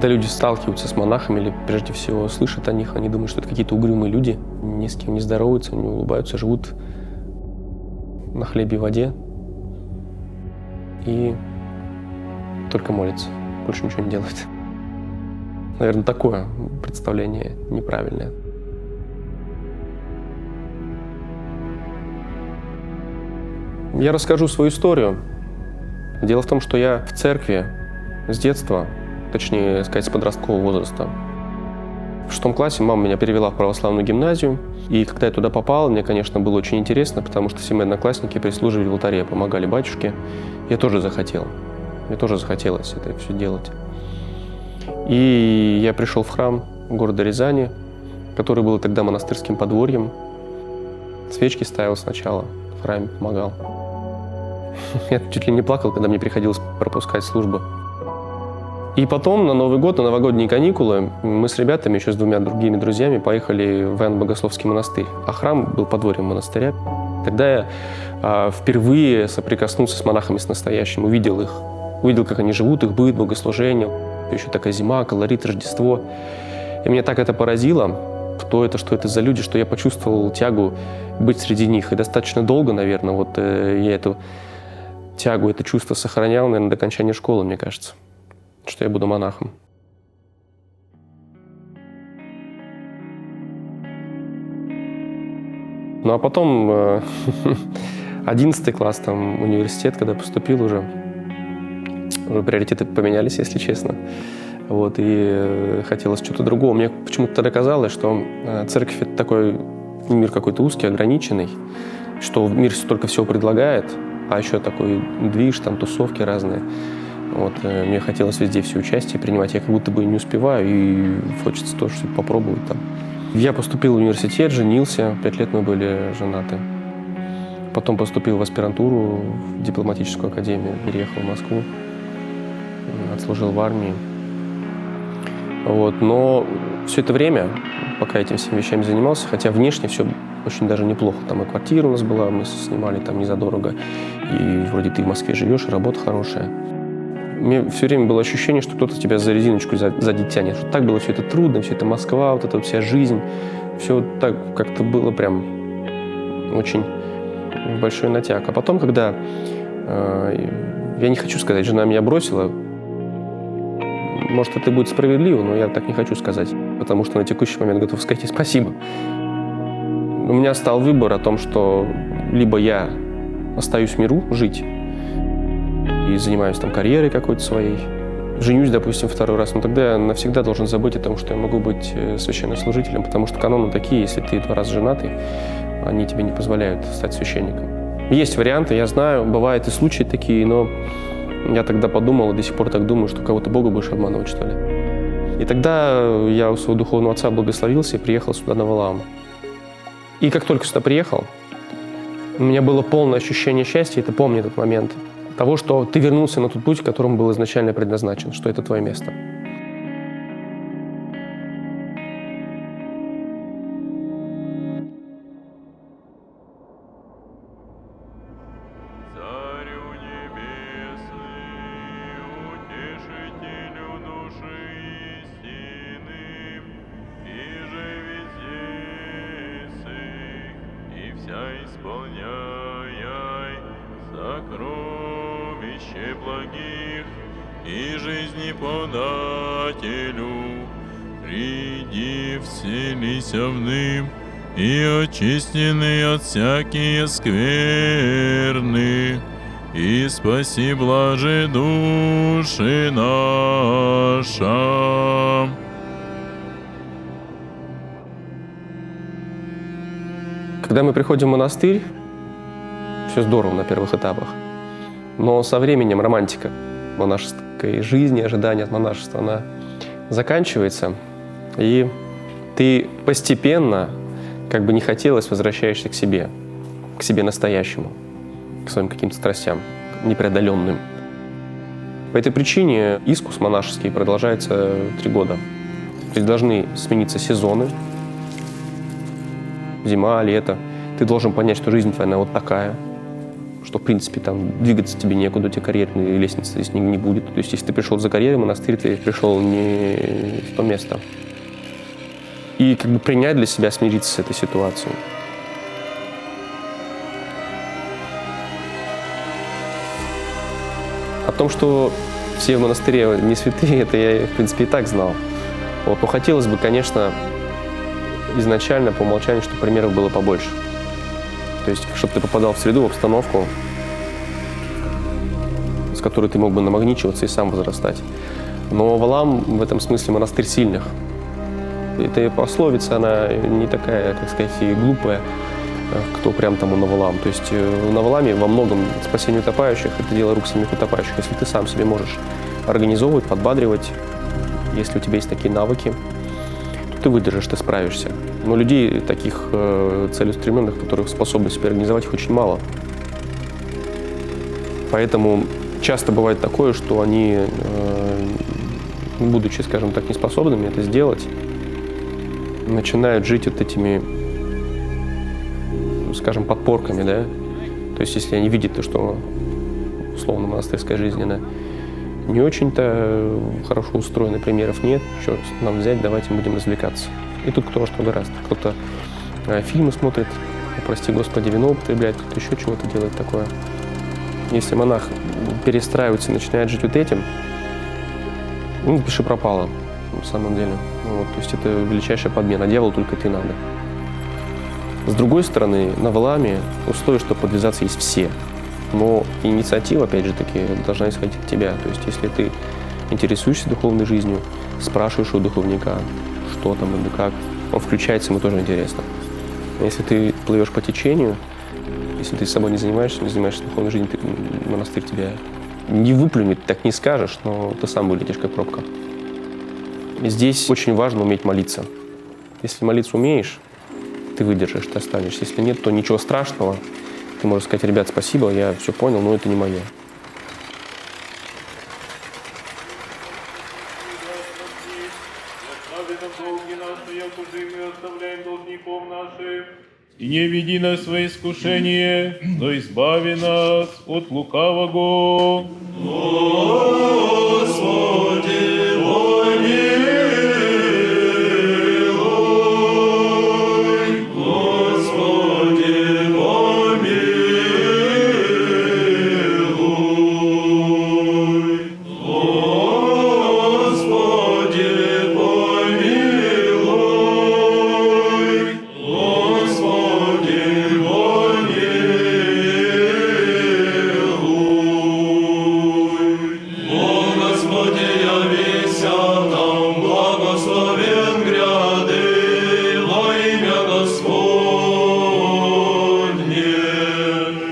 Когда люди сталкиваются с монахами или прежде всего слышат о них, они думают, что это какие-то угрюмые люди, ни с кем не здороваются, не улыбаются, живут на хлебе и воде и только молятся, больше ничего не делают. Наверное, такое представление неправильное. Я расскажу свою историю. Дело в том, что я в церкви с детства, точнее сказать, с подросткового возраста. В 6 классе мама меня перевела в православную гимназию. И когда я туда попал, мне, конечно, было очень интересно, потому что все мои одноклассники прислуживали в алтаре, помогали батюшке. Я тоже захотел. Мне тоже захотелось это все делать. И я пришел в храм города Рязани, который был тогда монастырским подворьем. Свечки ставил сначала, в храме помогал. Я чуть ли не плакал, когда мне приходилось пропускать службу. И потом на Новый год, на новогодние каникулы, мы с ребятами, еще с 2 другими друзьями, поехали в Иоанно-Богословский монастырь. А храм был подворьем монастыря. Тогда я впервые соприкоснулся с монахами, с настоящим, увидел их. Увидел, как они живут, их быт, богослужение. Еще такая зима, колорит, Рождество. И меня так это поразило, кто это, что это за люди, что я почувствовал тягу быть среди них. И достаточно долго, наверное, вот я эту тягу, это чувство сохранял, наверное, до окончания школы, мне кажется, что я буду монахом. Ну а потом 11 класс, там, университет, когда поступил уже приоритеты поменялись, если честно. Вот, и хотелось что-то другого. Мне почему-то тогда казалось, что церковь — это такой мир какой-то узкий, ограниченный, что мир столько всего предлагает, а еще такой движ, там тусовки разные. Вот, мне хотелось везде все участие принимать. Я как будто бы не успеваю, и хочется тоже что-то попробовать там. Я поступил в университет, женился, 5 лет мы были женаты. Потом поступил в аспирантуру, в дипломатическую академию, переехал в Москву, отслужил в армии. Вот, но все это время, пока этим всеми вещами занимался, хотя внешне все очень даже неплохо. Там и квартира у нас была, мы снимали там незадорого, и вроде ты в Москве живешь, и работа хорошая. Мне все время было ощущение, что кто-то тебя за резиночку сзади тянет. Что так было все это трудно, все это Москва, вот эта вот вся жизнь. Все вот так как-то было прям очень большой натяг. А потом, когда, я не хочу сказать, жена меня бросила, может, это будет справедливо, но я так не хочу сказать, потому что на текущий момент готов сказать ей спасибо. У меня стал выбор о том, что либо я остаюсь в миру жить и занимаюсь там карьерой какой-то своей, женюсь, допустим, 2 раз, но тогда я навсегда должен забыть о том, что я могу быть священнослужителем, потому что каноны такие, если ты 2 раза женатый, они тебе не позволяют стать священником. Есть варианты, я знаю, бывают и случаи такие, но я тогда подумал, и до сих пор так думаю, что кого-то Бога будешь обманывать, что ли. И тогда я у своего духовного отца благословился и приехал сюда на Валаам. И как только сюда приехал, у меня было полное ощущение счастья, это помню этот момент, того, что ты вернулся на тот путь, к которому был изначально предназначен, что это твое место. Исполняй сокровище благих и жизни подателю, приди вселися в ным и очистены от всякие скверны, и спаси блаже души наша. Когда мы приходим в монастырь, все здорово на первых этапах, но со временем романтика монашеской жизни, ожидания от монашества, она заканчивается, и ты постепенно, как бы не хотелось, возвращаешься к себе настоящему, к своим каким-то страстям непреодоленным. По этой причине искус монашеский продолжается 3 года. То есть должны смениться сезоны, зима, лето. Ты должен понять, что жизнь твоя, она вот такая. что, в принципе, там двигаться тебе некуда, у тебя карьерной лестницы здесь не будет. То есть, если ты пришел за карьерой в монастырь, ты пришел не в то место. И как бы принять для себя, смириться с этой ситуацией. О том, что все в монастыре не святые, это я, в принципе, и так знал. Вот. Но хотелось бы, конечно, изначально по умолчанию, чтобы примеров было побольше. То есть, чтобы ты попадал в среду, в обстановку, с которой ты мог бы намагничиваться и сам возрастать. Но Валаам в этом смысле монастырь сильных. Эта пословица, она не такая, как сказать, и глупая, кто прям там на Валаам. То есть на Валааме во многом спасение утопающих – это дело рук самих утопающих. Если ты сам себе можешь организовывать, подбадривать, если у тебя есть такие навыки, то ты выдержишь, ты справишься. Но людей таких целеустремленных, которых способны себя организовать, их очень мало. Поэтому часто бывает такое, что они, будучи, скажем так, неспособными это сделать, начинают жить вот этими, скажем, подпорками, да. То есть, если они видят то, что условно монастырская жизнь, она не очень-то хорошо устроена, примеров нет, что нам взять, давайте будем развлекаться. И тут кто во что гораздо. Кто-то фильмы смотрит, прости господи, вино употребляет, кто-то еще чего-то делает такое. Если монах перестраивается и начинает жить вот этим, ну, пиши пропало, на самом деле. Вот, то есть это величайшая подмена. Дьяволу только ты надо. С другой стороны, на Валааме условия, чтобы подвязаться, есть все. Но инициатива, опять же таки, должна исходить от тебя. То есть если ты интересуешься духовной жизнью, спрашиваешь у духовника, что там или как, он включается, ему тоже интересно. Если ты плывешь по течению, если ты с собой не занимаешься духовной жизнью, монастырь тебя не выплюнет, так не скажешь, но ты сам вылетишь как пробка. Здесь очень важно уметь молиться. Если молиться умеешь, ты выдержишь, ты останешься. Если нет, то ничего страшного. Ты можешь сказать: ребят, спасибо, я все понял, но это не мое. И не веди нас во искушение, но избави нас от лукавого. Господи, помилуй, Господи, помилуй, Господи, помилуй, Господи, Господи, явися нам, благословен гряды, во имя Господне,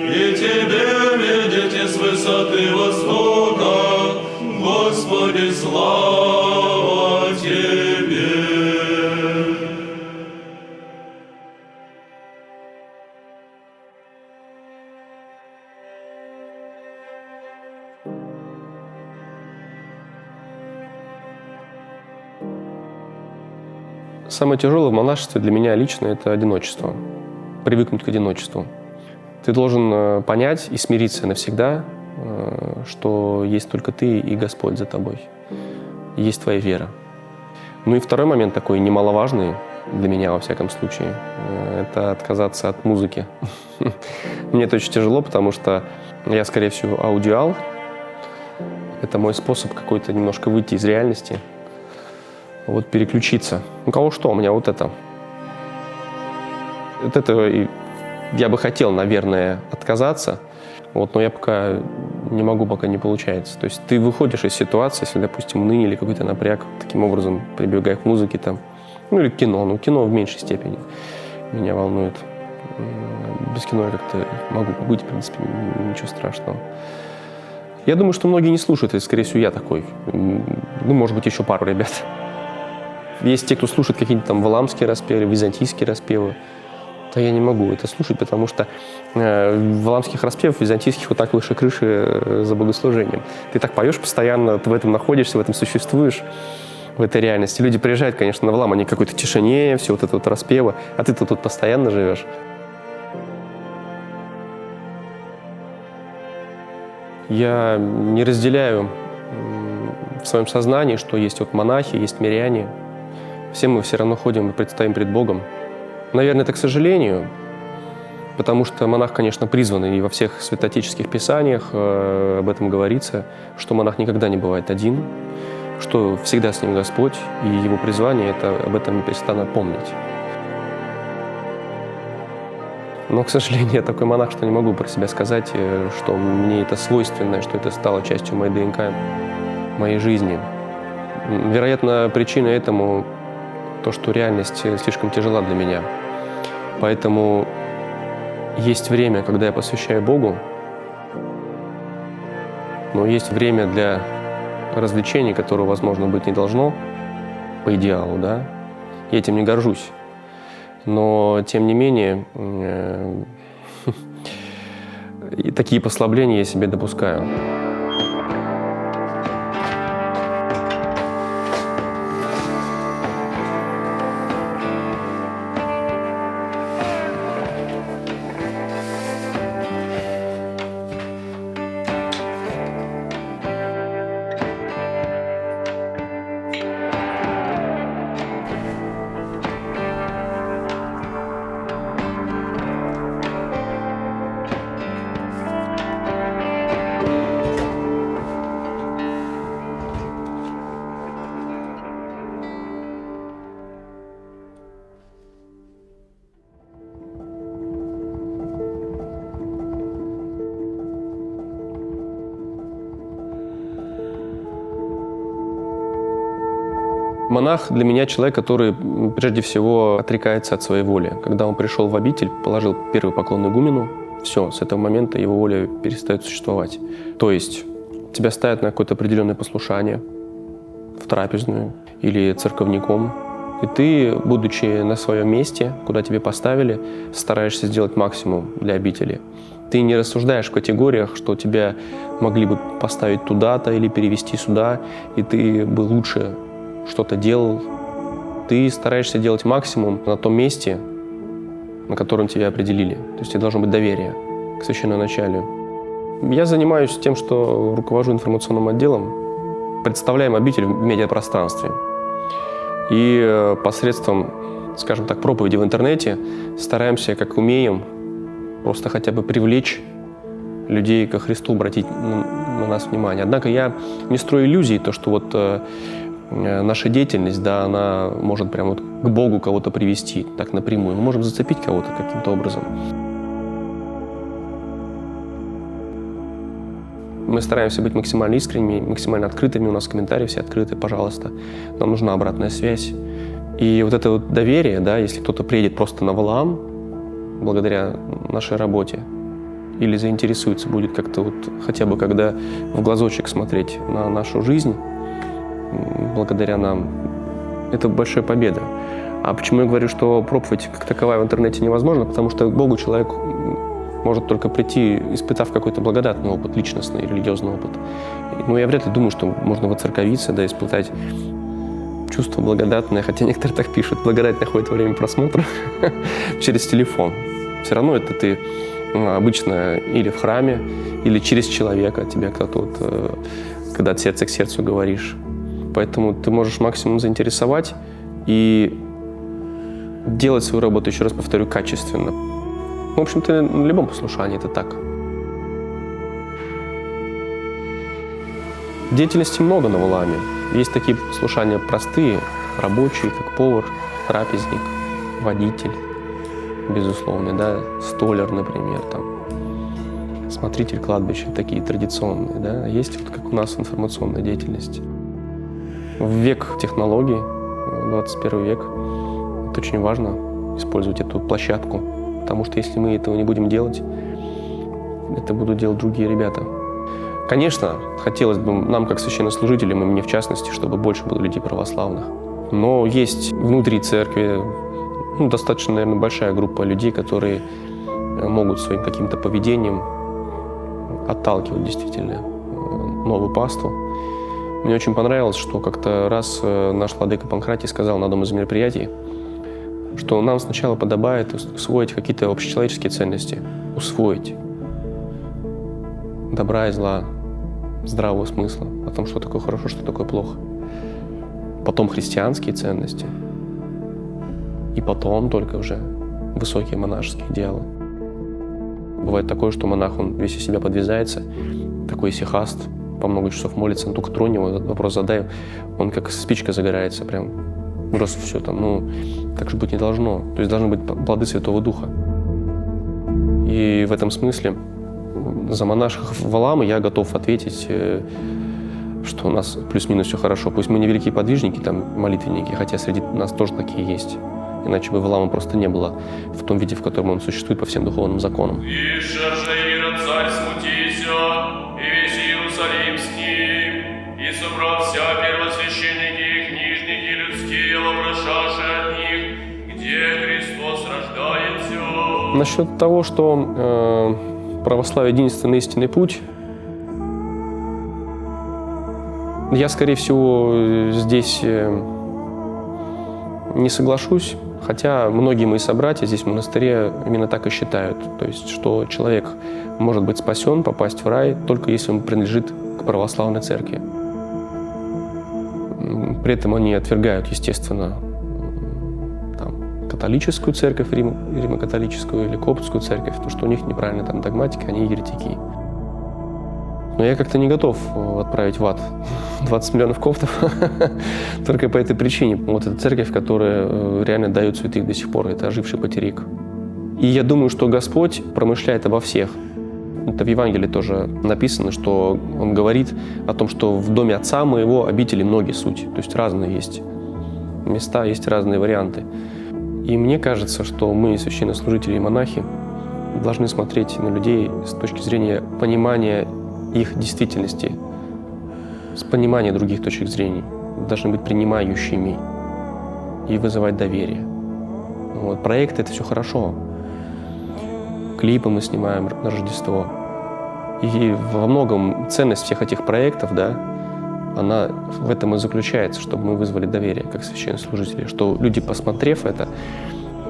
и Тебе видите с высоты востока, Господи, слава Тебе. Самое тяжелое в монашестве для меня лично – это одиночество. Привыкнуть к одиночеству. Ты должен понять и смириться навсегда, что есть только ты и Господь за тобой. Есть твоя вера. Ну и второй момент такой немаловажный, для меня во всяком случае, это отказаться от музыки. Мне это очень тяжело, потому что я, скорее всего, аудиал. Это мой способ какой-то немножко выйти из реальности. Вот переключиться. У кого что? У меня вот это. От этого я бы хотел, наверное, отказаться, вот, но я пока не могу, пока не получается. То есть ты выходишь из ситуации, если, допустим, уныние или какой-то напряг, таким образом прибегая к музыке, там, ну или к кино. Ну, кино в меньшей степени меня волнует. Без кино я как-то могу побыть, в принципе, ничего страшного. Я думаю, что многие не слушают, и, скорее всего, я такой. Ну, может быть, еще пару ребят. Есть те, кто слушает какие-то там валаамские распевы, византийские распевы. То я не могу это слушать, потому что валаамских распевов, византийских вот так выше крыши за богослужением. Ты так поешь постоянно, ты в этом находишься, в этом существуешь, в этой реальности. Люди приезжают, конечно, на Валаам, они в какой-то тишине, все вот это вот распевы, а ты-то тут постоянно живешь. Я не разделяю в своем сознании, что есть вот монахи, есть миряне. Все мы все равно ходим и предстоим пред Богом. Наверное, это к сожалению, потому что монах, конечно, призван, и во всех святоотеческих писаниях об этом говорится, что монах никогда не бывает один, что всегда с ним Господь, и его призвание — это об этом непрестанно помнить. Но, к сожалению, я такой монах, что не могу про себя сказать, что мне это свойственно, что это стало частью моей ДНК, моей жизни. Вероятно, причина этому то, что реальность слишком тяжела для меня. Поэтому есть время, когда я посвящаю Богу, но есть время для развлечений, которого, возможно, быть не должно, по идеалу, да. Я этим не горжусь. Но, тем не менее, такие послабления я себе допускаю. Монах для меня человек, который прежде всего отрекается от своей воли. Когда он пришел в обитель, положил первый поклон игумену, все, с этого момента его воля перестает существовать. То есть тебя ставят на какое-то определенное послушание в трапезную или церковником, и ты, будучи на своем месте, куда тебе поставили, стараешься сделать максимум для обители. Ты не рассуждаешь в категориях, что тебя могли бы поставить туда-то или перевести сюда, и ты бы лучше что-то делал. Ты стараешься делать максимум на том месте, на котором тебя определили. То есть тебе должно быть доверие к священноначалию. Я занимаюсь тем, что руковожу информационным отделом, представляем обитель в медиапространстве. И посредством, скажем так, проповеди в интернете стараемся, как умеем, просто хотя бы привлечь людей ко Христу, обратить на нас внимание. Однако я не строю иллюзий, то, что вот наша деятельность, да, она может прямо вот к Богу кого-то привести, так напрямую. Мы можем зацепить кого-то каким-то образом. Мы стараемся быть максимально искренними, максимально открытыми. У нас комментарии все открыты, пожалуйста. Нам нужна обратная связь. И вот это вот доверие, да, если кто-то приедет просто на Валаам, благодаря нашей работе, или заинтересуется, будет как-то вот хотя бы когда в глазочек смотреть на нашу жизнь, благодаря нам, это большая победа. А почему я говорю, что проповедь как таковая в интернете невозможна? Потому что к Богу человек может только прийти, испытав какой-то благодатный опыт, личностный, религиозный опыт. Ну, я вряд ли думаю, что можно воцерковиться, да, испытать чувство благодатное, хотя некоторые так пишут, благодать находит во время просмотра через телефон. Все равно это ты обычно или в храме, или через человека, тебе кто-то вот, когда от сердца к сердцу говоришь. Поэтому ты можешь максимум заинтересовать и делать свою работу, еще раз повторю, качественно. В общем-то, на любом послушании это так. Деятельности много на Валааме. Есть такие послушания простые, рабочие, как повар, трапезник, водитель, безусловно, да, столяр, например, там, смотритель кладбища, такие традиционные, да. Есть вот как у нас информационная деятельность. В век технологий, 21 век, это очень важно использовать эту площадку, потому что если мы этого не будем делать, это будут делать другие ребята. Конечно, хотелось бы нам, как священнослужителям, и мне в частности, чтобы больше было людей православных. Но есть внутри церкви достаточно, наверное, большая группа людей, которые могут своим каким-то поведением отталкивать действительно новую паству. Мне очень понравилось, что как-то раз наш владыка Панкратий сказал на одном из мероприятий, что нам сначала подобает усвоить какие-то общечеловеческие ценности, усвоить добра и зла, здравого смысла, о том, что такое хорошо, что такое плохо. Потом христианские ценности. И потом только уже высокие монашеские идеалы. Бывает такое, что монах, он весь из себя подвязается, такой исихаст, по много часов молится, но только тронь его, этот вопрос задай, он как спичка загорается, прям раз все там, так же быть не должно. То есть должны быть плоды Святого Духа. И в этом смысле за монашек Валамы я готов ответить, что у нас плюс-минус все хорошо. Пусть мы не великие подвижники, там, молитвенники, хотя среди нас тоже такие есть. Иначе бы Валама просто не было в том виде, в котором он существует по всем духовным законам. «И же Ирод царь смутися, и весь Иерусалим с ним, и собрав вся первосвященники и книжники людские, вопрошаши от них, где Христос рождается». Насчет того, что православие единственный истинный путь, я, скорее всего, здесь не соглашусь, хотя многие мои собратья здесь в монастыре именно так и считают. То есть, что человек может быть спасен, попасть в рай, только если он принадлежит к православной церкви. При этом они отвергают, естественно, католическую церковь, римо-католическую или коптскую церковь, то, что у них неправильная там догматика, они еретики. Но я как-то не готов отправить в ад 20 миллионов коптов только по этой причине. Вот эта церковь, которая реально дает святых до сих пор, это оживший потерик. И я думаю, что Господь промышляет обо всех. Это в Евангелии тоже написано, что Он говорит о том, что в доме Отца Моего обители многие суть. То есть разные есть места, есть разные варианты. И мне кажется, что мы, священнослужители и монахи, должны смотреть на людей с точки зрения понимания их действительности, с понимания других точек зрения. Должны быть принимающими и вызывать доверие. Вот. Проекты — это все хорошо. Клипы мы снимаем на Рождество. И во многом ценность всех этих проектов, да, она в этом и заключается, чтобы мы вызвали доверие как священнослужители, что люди, посмотрев это,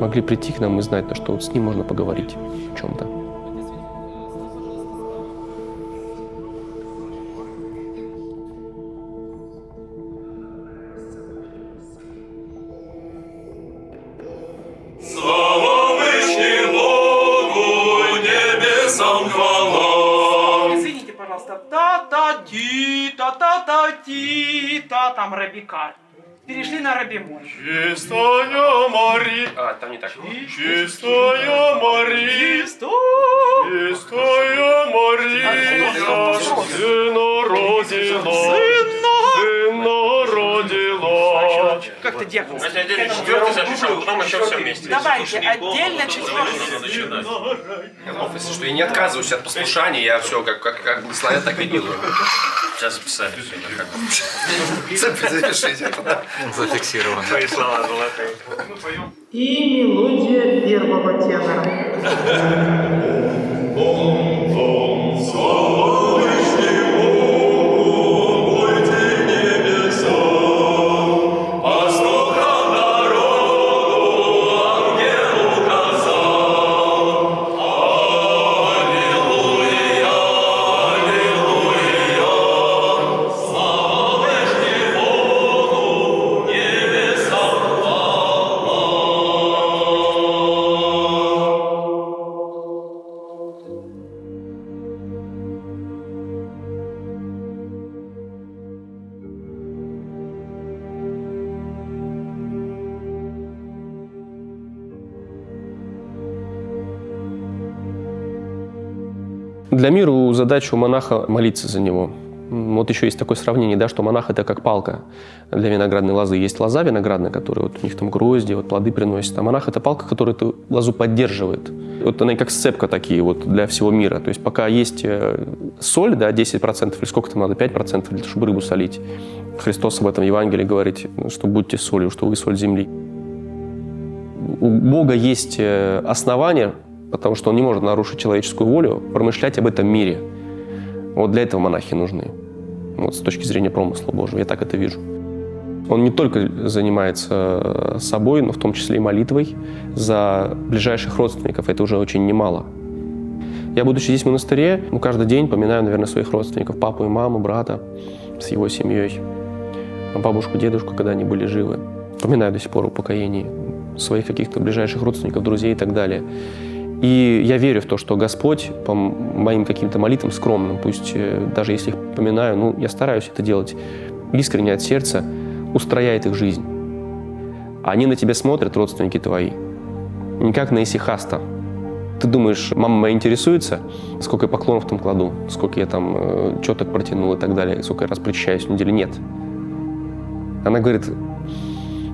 могли прийти к нам и знать, что вот с ним можно поговорить о чем-то. Слава Богу, небесам хвала. Извините, пожалуйста. Та-та-ти, та-та-та-ти, та-там рабика. Перешли на рабимоль. Чистая Мария, Там не так. чистая Мария, чистая Мария, Сына родила, Сына родила. Как ты, дьякон? Отдельно четвертый запишем, потом еще все вместе. Давайте, отдельно четвертый. Если что, я не отказываюсь от послушания, я все как благословят, так и делаю. Сейчас записали все. Запишите. Зафиксировано. Твои слова золотые. И мелодия первого тенора. Для мира задача у монаха молиться за него. Вот еще есть такое сравнение, да, что монах — это как палка для виноградной лозы. Есть лоза виноградная, которая вот у них там грозди, вот плоды приносит, а монах — это палка, которая эту лозу поддерживает. Вот она как сцепка такие вот для всего мира. То есть пока есть соль, да, 10% или сколько там надо, 5%, для того, чтобы рыбу солить. Христос об этом в Евангелии говорит, что будьте солью, что вы соль земли. У Бога есть основания, потому что Он не может нарушить человеческую волю, промышлять об этом мире. Вот для этого монахи нужны. Вот с точки зрения промысла Божьего, я так это вижу. Он не только занимается собой, но в том числе и молитвой за ближайших родственников. Это уже очень немало. Я, будучи здесь в монастыре, каждый день поминаю, наверное, своих родственников, папу и маму, брата с его семьей, бабушку, дедушку, когда они были живы. Поминаю до сих пор о упокоении своих каких-то ближайших родственников, друзей и так далее. И я верю в то, что Господь по моим каким-то молитвам скромным, пусть даже если их поминаю, я стараюсь это делать искренне от сердца, устрояет их жизнь. Они на тебя смотрят, родственники твои, не как на исихаста. Ты думаешь, мама моя интересуется, сколько я поклонов там кладу, сколько я там четок протянул и так далее, сколько я раз причащаюсь в неделю? Нет. Она говорит,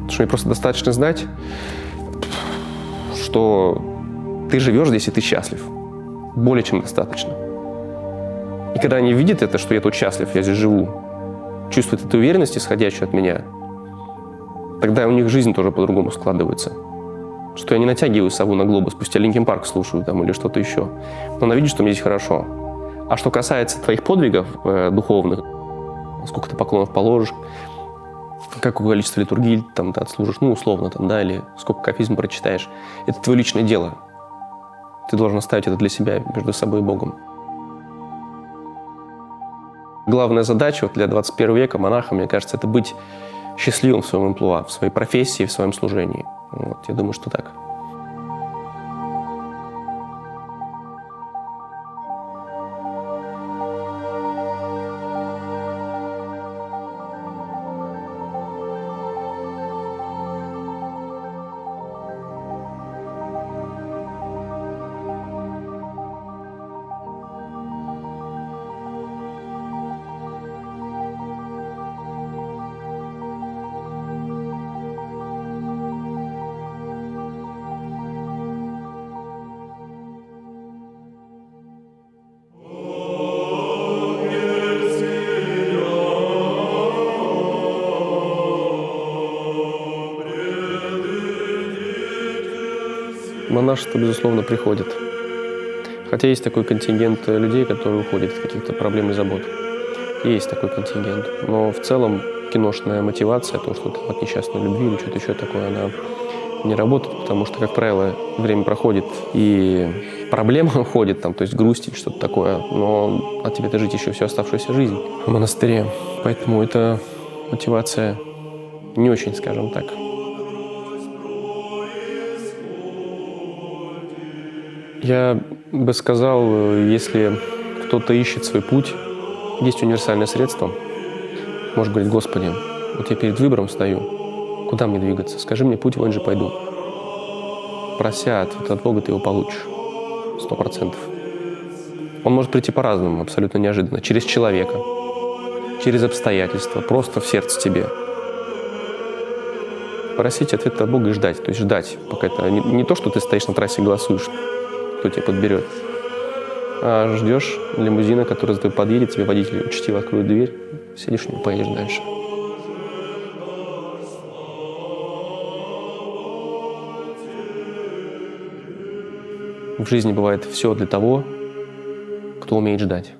что мне просто достаточно знать, что ты живешь здесь и ты счастлив. Более чем достаточно. И когда они видят это, что я тут счастлив, я здесь живу, чувствуют эту уверенность, исходящую от меня, тогда у них жизнь тоже по-другому складывается. Что я не натягиваю сову на глобус, пусть я Линкин Парк слушаю там, или что-то еще. Но она видит, что мне здесь хорошо. А что касается твоих подвигов духовных, сколько ты поклонов положишь, какое количество литургий там, ты отслужишь, условно, там, да, или сколько кафизм прочитаешь, это твое личное дело. Ты должен оставить это для себя, между собой и Богом. Главная задача для 21 века монаха, мне кажется, это быть счастливым в своем амплуа, в своей профессии, в своем служении. Я думаю, что так. Монашество, безусловно, приходит. Хотя есть такой контингент людей, которые уходят от каких-то проблем и забот. Есть такой контингент. Но в целом киношная мотивация, то, что от несчастной любви или что-то еще такое, она не работает, потому что, как правило, время проходит, и проблема уходит, то есть грусть или что-то такое, но от тебя-то жить еще всю оставшуюся жизнь в монастыре. Поэтому эта мотивация не очень, скажем так. Я бы сказал, если кто-то ищет свой путь, есть универсальное средство. Может говорить: Господи, вот я перед выбором стою, куда мне двигаться? Скажи мне путь, вон же пойду. Прося ответ от Бога, ты его получишь. 100%. Он может прийти по-разному, абсолютно неожиданно. Через человека, через обстоятельства, просто в сердце тебе. Просить ответ от Бога и ждать. То есть ждать, пока это не то, что ты стоишь на трассе и голосуешь, кто тебя подберет, а ждешь лимузина, который за тобой подъедет, тебе водитель учтиво откроет дверь, сидишь в нем, поедешь дальше. В жизни бывает все для того, кто умеет ждать.